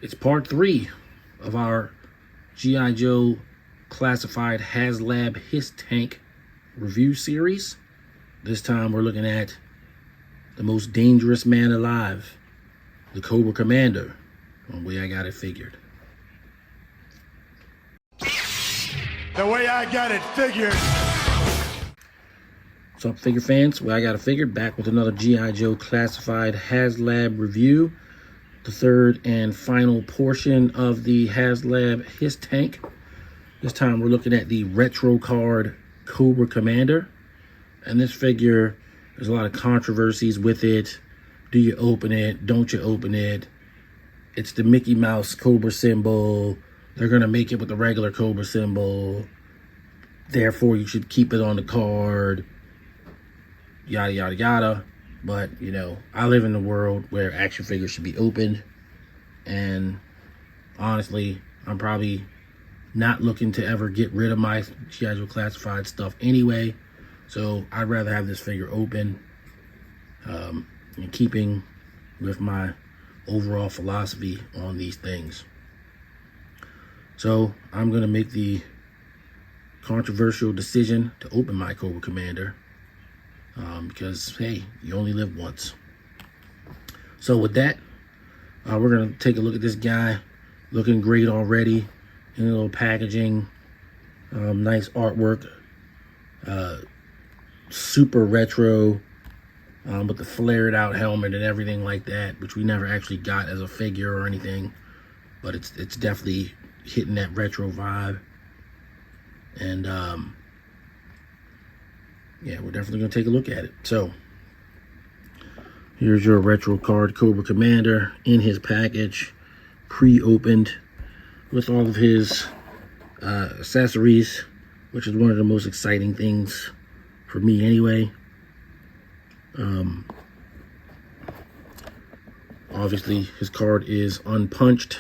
It's part 3 of our G.I. Joe classified Haslab H.I.S.S tank review series. This time we're looking at the most dangerous man alive, the Cobra Commander, the way I got it figured. The way I got it figured. What's up, figure fans? Well, I got it figured, back with another G.I. Joe classified Haslab review. The third and final portion of the Haslab H.I.S.S tank. This time we're looking at the Retro Card Cobra Commander. And this figure, there's a lot of controversies with it. Do you open it? Don't you open it? It's the Mickey Mouse Cobra symbol. They're going to make it with the regular Cobra symbol. Therefore, you should keep it on the card. Yada, yada, yada. But, you know, I live in a world where action figures should be opened. And honestly, I'm probably not looking to ever get rid of my G.I. Joe classified stuff anyway. So I'd rather have this figure open, in keeping with my overall philosophy on these things. So I'm going to make the controversial decision to open my Cobra Commander. Because, hey, you only live once. So with that, we're going to take a look at this guy. Looking great already in a little packaging. Nice artwork. Super retro, with the flared out helmet and everything like that, which we never actually got as a figure or anything. But it's definitely hitting that retro vibe. And, yeah, we're definitely going to take a look at it. So, here's your Retro Card Cobra Commander in his package, pre-opened, with all of his accessories, which is one of the most exciting things for me anyway. Obviously, his card is unpunched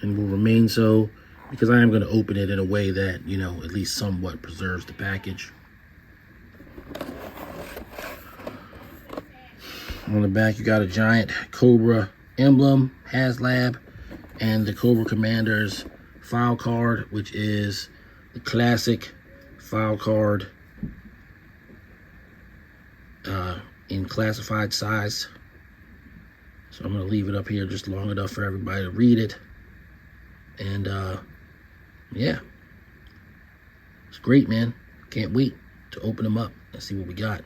and will remain so, because I am going to open it in a way that, you know, at least somewhat preserves the package. On the back, you got a giant Cobra emblem, Haslab, and the Cobra Commander's file card, which is the classic file card in classified size. So I'm going to leave it up here just long enough for everybody to read it. And yeah, it's great, man. Can't wait to open them up and see what we got.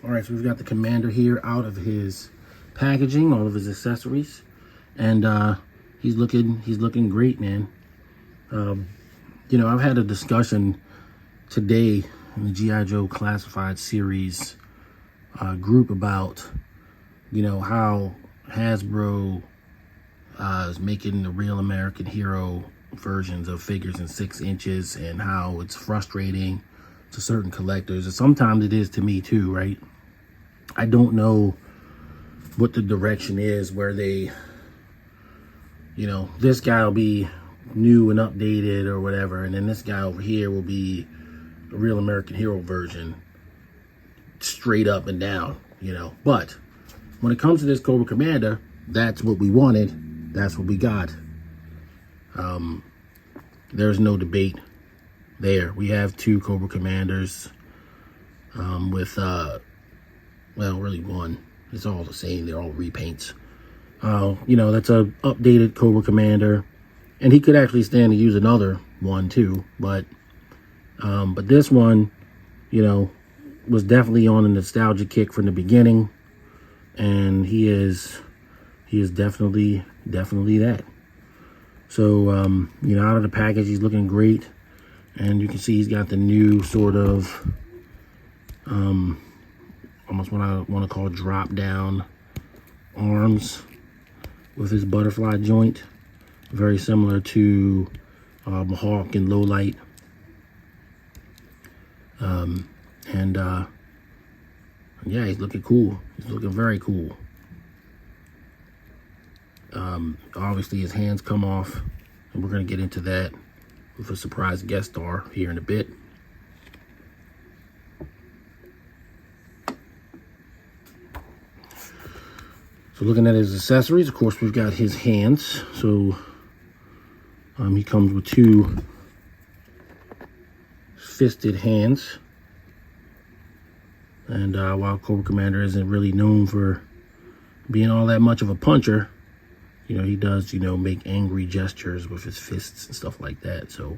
All right, so we've got the Commander here out of his packaging, all of his accessories, and he's looking great, man. You know, I've had a discussion today in the G.I. Joe Classified series group about, you know, how Hasbro is making the real American hero versions of figures in 6 inches, and how it's frustrating to certain collectors, and sometimes it is to me too, right? I don't know what the direction is where they, you know, this guy will be new and updated or whatever, and then this guy over here will be a real American hero version, straight up and down, you know. But when it comes to this Cobra Commander, that's what we wanted, that's what we got. There's no debate there. We have 2 Cobra Commanders with well, really one. It's all the same. They're all repaints. You know, that's a updated Cobra Commander, and he could actually stand to use another one too. But this one, you know, was definitely on a nostalgia kick from the beginning, and he is definitely that. So you know, out of the package, he's looking great, and you can see he's got the new sort of almost what I want to call drop down arms with his butterfly joint, very similar to Hawk and Lowlight. And yeah, he's looking cool. He's looking very cool. Obviously his hands come off, and we're going to get into that with a surprise guest star here in a bit. So looking at his accessories, of course, we've got his hands. So he comes with 2 fisted hands. And while Cobra Commander isn't really known for being all that much of a puncher, you know, he does, you know, make angry gestures with his fists and stuff like that. So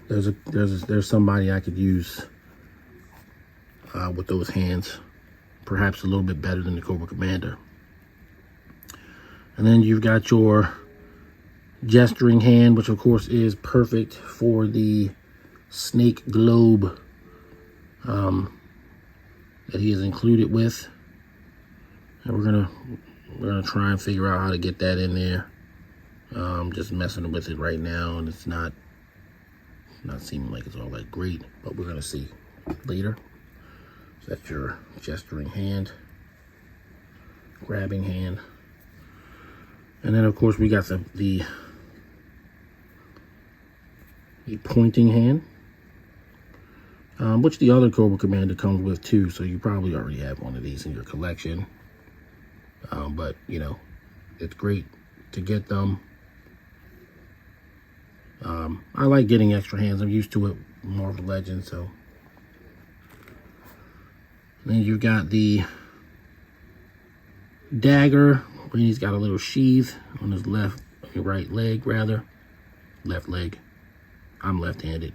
there's somebody I could use with those hands, perhaps a little bit better than the Cobra Commander. And then you've got your gesturing hand, which of course is perfect for the snake globe that he is included with. And we're gonna try and figure out how to get that in there. Just messing with it right now, and it's not seeming like it's all that great, but we're gonna see later. So that's your gesturing hand, grabbing hand, and then of course we got the pointing hand, which the other Cobra Commander comes with too. So you probably already have one of these in your collection. But you know, it's great to get them. I like getting extra hands. I'm used to it, Marvel Legends. So then you've got the dagger. He's got a little sheath on his right leg, rather. Left leg. I'm left-handed.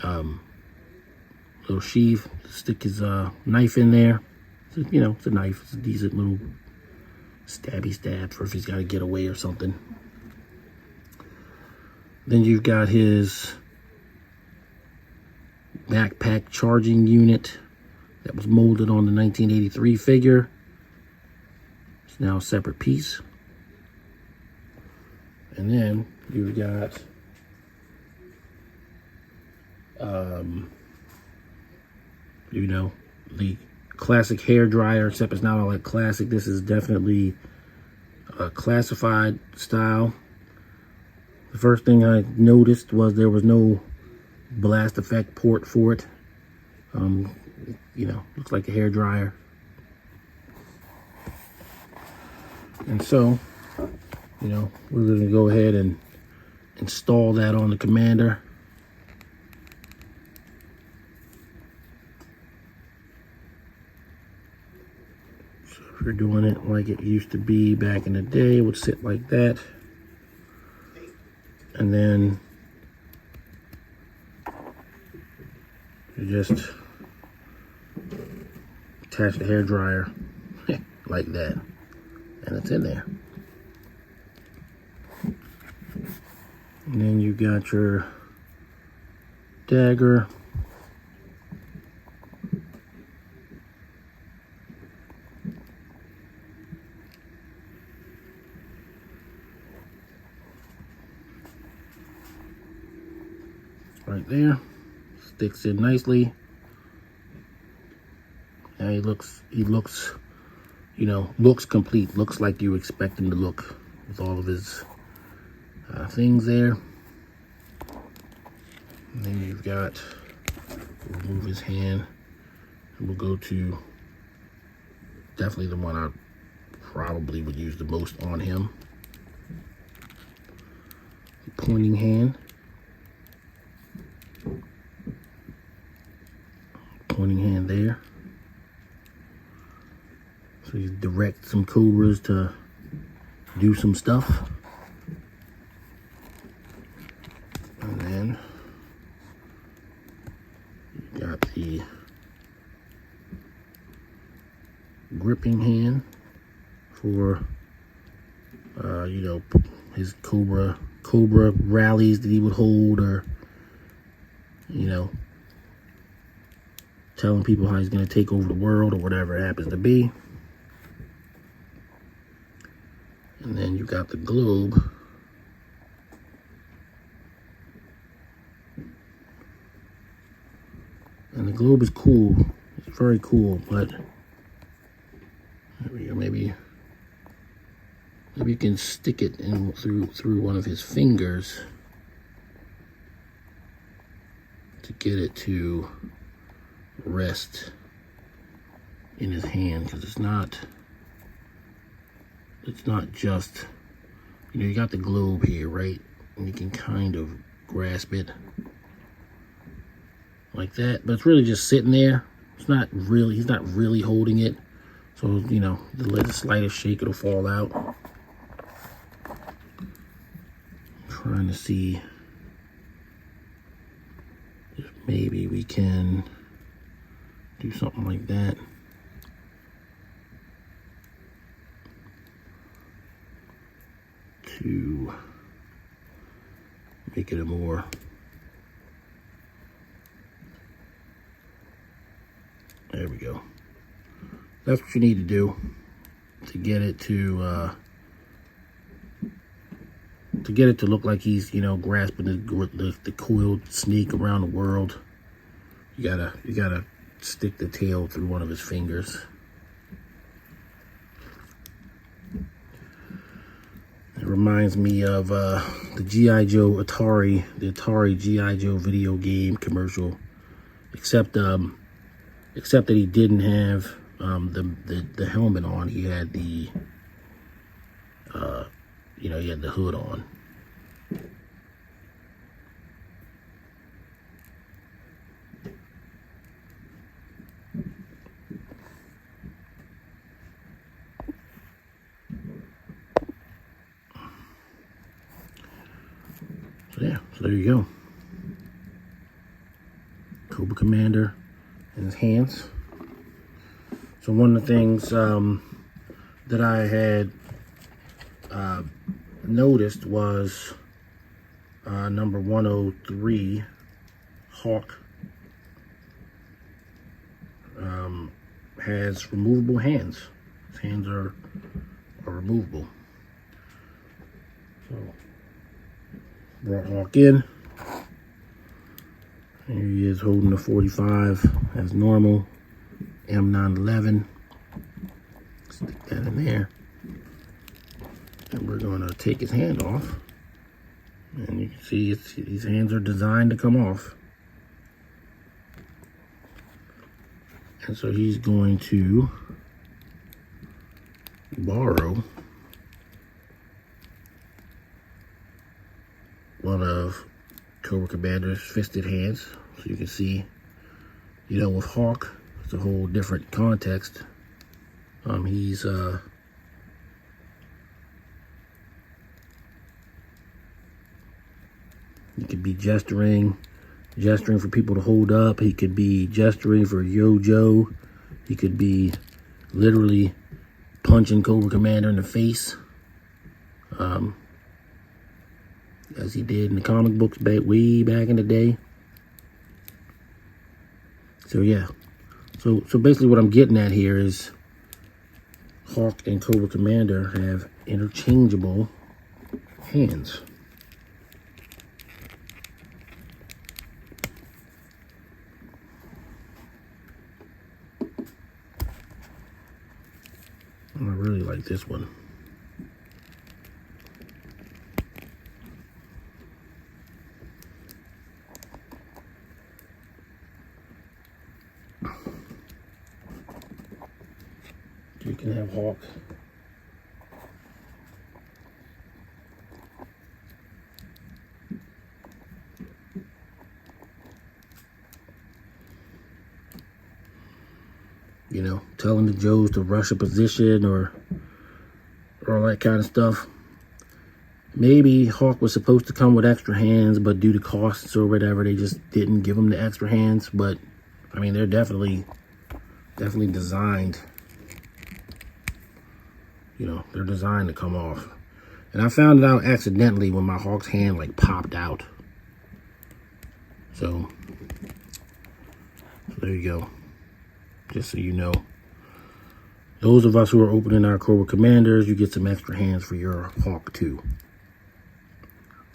Little sheath. Stick his knife in there. So, you know, it's a knife. It's a decent little stabby stab for if he's got to get away or something. Then you've got his backpack charging unit that was molded on the 1983 figure. It's now a separate piece. And then you've got you know, the classic hair dryer, except it's not all that classic. This is definitely a classified style. The first thing I noticed was there was no blast effect port for it. You know, looks like a hair dryer. And so, you know, we're going to go ahead and install that on the Commander. So if you're doing it like it used to be back in the day, it would sit like that. And then you just attach the hair dryer like that, and it's in there. And then you got your dagger. Right there, sticks in nicely. Now he looks, you know, looks complete. Looks like you expect him to look with all of his things there. And then you've got, we'll remove his hand, and we'll go to definitely the one I probably would use the most on him. The pointing hand. Pointing hand there. So you direct some Cobras to do some stuff. And then you got the gripping hand for you know, his Cobra rallies that he would hold, or you know, telling people how he's going to take over the world or whatever it happens to be. And then you got the globe. And the globe is cool. It's very cool, but maybe you can stick it in through one of his fingers to get it to rest in his hand, because it's not just, you know, you got the globe here, right? And you can kind of grasp it like that, but it's really just sitting there. It's not really, he's not really holding it. So, you know, the slightest shake, it'll fall out. I'm trying to see if maybe we can do something like that. To make it a more there we go. That's what you need to do to get it to look like he's, you know, grasping the coiled snake around the world. You gotta stick the tail through one of his fingers. It reminds me of the G.I.Joe the Atari G.I.Joe video game commercial, except that he didn't have the helmet on. He had the you know, he had the hood on. So yeah, so there you go. Cobra Commander in his hands. So one of the things that I had noticed was number 103, Hawk, has removable hands. His hands are removable. So brought Hawk in. Here he is holding the 45 as normal, M911. Stick that in there. And we're going to take his hand off. And you can see these hands are designed to come off. And so he's going to borrow one of Cobra Commander's fisted hands. So you can see, you know, with Hawk, it's a whole different context. He's he could be gesturing for people to hold up. He could be gesturing for Yo-Joe. He could be literally punching Cobra Commander in the face, as he did in the comic books way back in the day. So yeah, so basically what I'm getting at here is Hawk and Cobra Commander have interchangeable hands. I really like this one. You can have Hawk. You know, telling the Joes to rush a position or all that kind of stuff. Maybe Hawk was supposed to come with extra hands, but due to costs or whatever, they just didn't give him the extra hands. But I mean, they're definitely designed. You know, they're designed to come off. And I found it out accidentally when my Hawk's hand like popped out. So there you go. Just so you know. Those of us who are opening our Cobra Commanders, you get some extra hands for your Hawk too.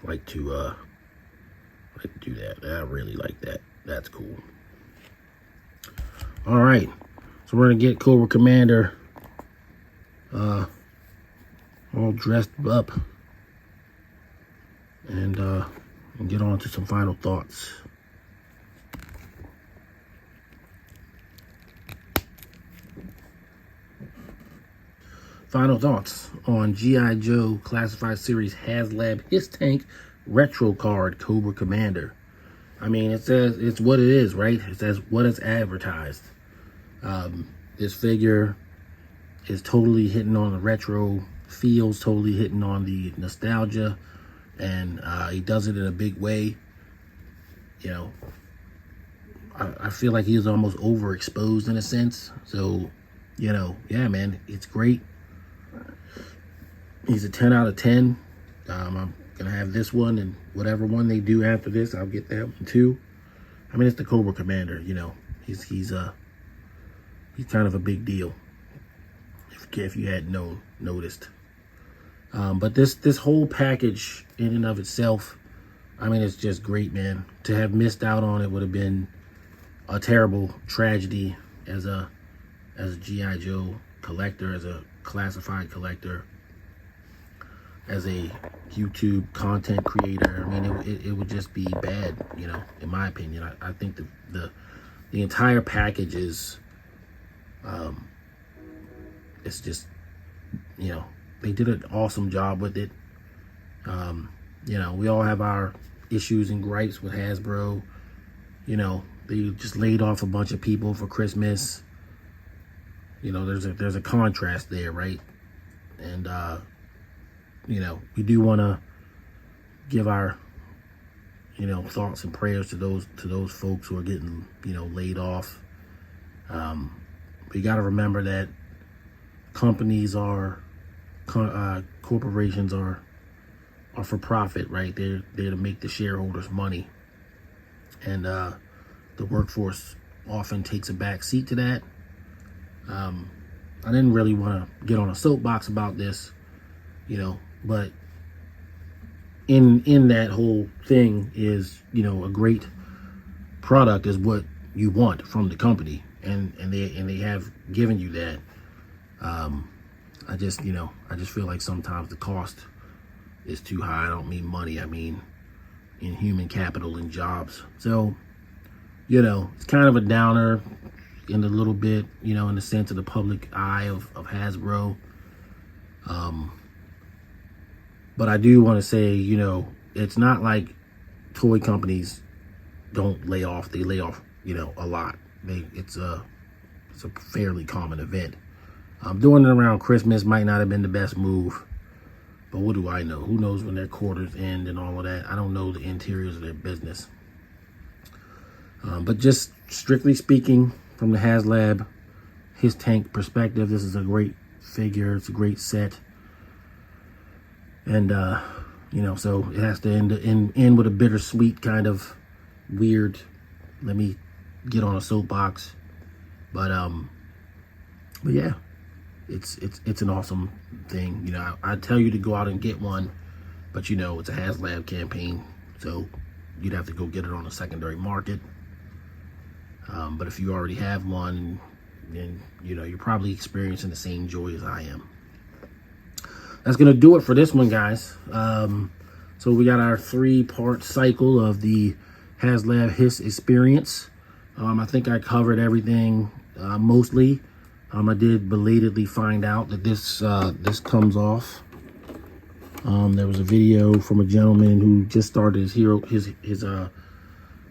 Like to do that. I really like that. That's cool. All right. So we're gonna get Cobra Commander all dressed up and get on to some final thoughts. final thoughts on G.I. Joe Classified Series Haslab His Tank Retro Card Cobra Commander. I mean, it says it's what it is, right? It says what it's advertised. This figure is totally hitting on the retro feels, totally hitting on the nostalgia, and he does it in a big way. You know, I feel like he's almost overexposed in a sense. So, you know, yeah, man, it's great. He's a 10 out of 10. I'm gonna have this one, and whatever one they do after this, I'll get that one too. I mean, it's the Cobra Commander, you know. He's kind of a big deal, if you hadn't noticed. But this whole package in and of itself, I mean, it's just great, man. To have missed out on it would have been a terrible tragedy as a G.I. Joe collector, as a classified collector, as a YouTube content creator. I mean, it would just be bad, you know, in my opinion. I think the entire package is, it's just, you know, they did an awesome job with it. You know, we all have our issues and gripes with Hasbro. You know, they just laid off a bunch of people for Christmas. You know, there's a contrast there, right? And you know, we do want to give our, you know, thoughts and prayers to those folks who are getting, you know, laid off. We got to remember that companies are, corporations are for profit, right? They're there to make the shareholders money, and the workforce often takes a back seat to that. I didn't really want to get on a soapbox about this, you know, but in that whole thing is, you know, a great product is what you want from the company, and they have given you that. I just feel like sometimes the cost is too high. I don't mean money, I mean in human capital and jobs. So, you know, it's kind of a downer in a little bit, you know, in the sense of the public eye of Hasbro. But I do want to say, you know, it's not like toy companies don't lay off. They lay off, you know, a lot. It's a fairly common event. Doing it around Christmas might not have been the best move, but what do I know? Who knows when their quarters end and all of that? I don't know the interiors of their business. But just strictly speaking, from the Haslab His Tank perspective, this is a great figure. It's a great set. And, you know, so it has to end with a bittersweet kind of weird, let me get on a soapbox. But yeah, it's an awesome thing. You know, I tell you to go out and get one, but you know, it's a Haslab campaign, so you'd have to go get it on a secondary market. But if you already have one, then, you know, you're probably experiencing the same joy as I am. That's going to do it for this one, guys. So we got our 3-part cycle of the Haslab H.I.S.S experience. I think I covered everything mostly. I did belatedly find out that this comes off. There was a video from a gentleman who just started his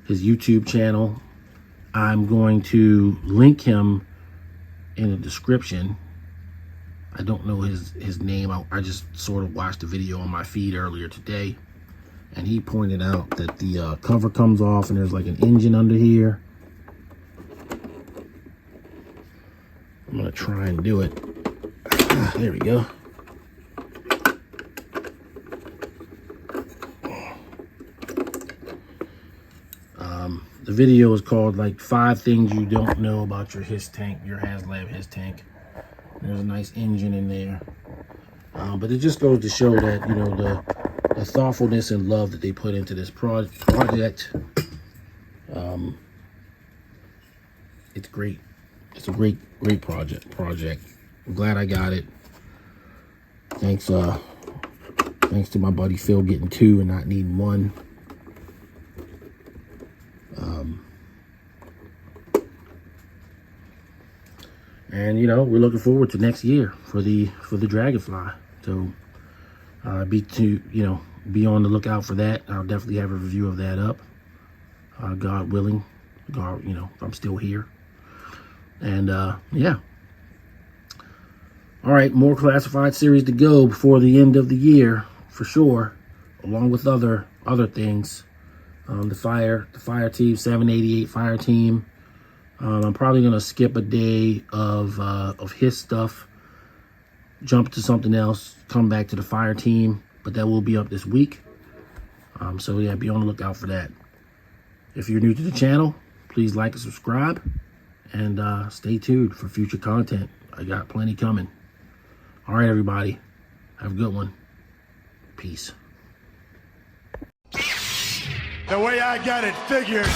YouTube channel. I'm going to link him in the description. I don't know his name. I just sort of watched the video on my feed earlier today, and he pointed out that the cover comes off and there's like an engine under here. I'm gonna try and do it. There we go. The video is called like 5 things you don't know about your H.I.S.S tank, your Haslab H.I.S.S tank. There's a nice engine in there. But it just goes to show that, you know, the thoughtfulness and love that they put into this project. It's great. It's a great project. I'm glad I got it. Thanks to my buddy Phil getting 2 and not needing 1. And, you know, we're looking forward to next year for the Dragonfly. So be on the lookout for that. I'll definitely have a review of that up. God willing. God, you know, if I'm still here. And yeah. All right, more classified series to go before the end of the year, for sure, along with other things. The fire team, 788 fire team. I'm probably gonna skip a day of his stuff, jump to something else, come back to the fire team, but that will be up this week. So yeah, be on the lookout for that. If you're new to the channel, please like and subscribe, and stay tuned for future content. I got plenty coming. All right, everybody, have a good one. Peace. The way I got it figured.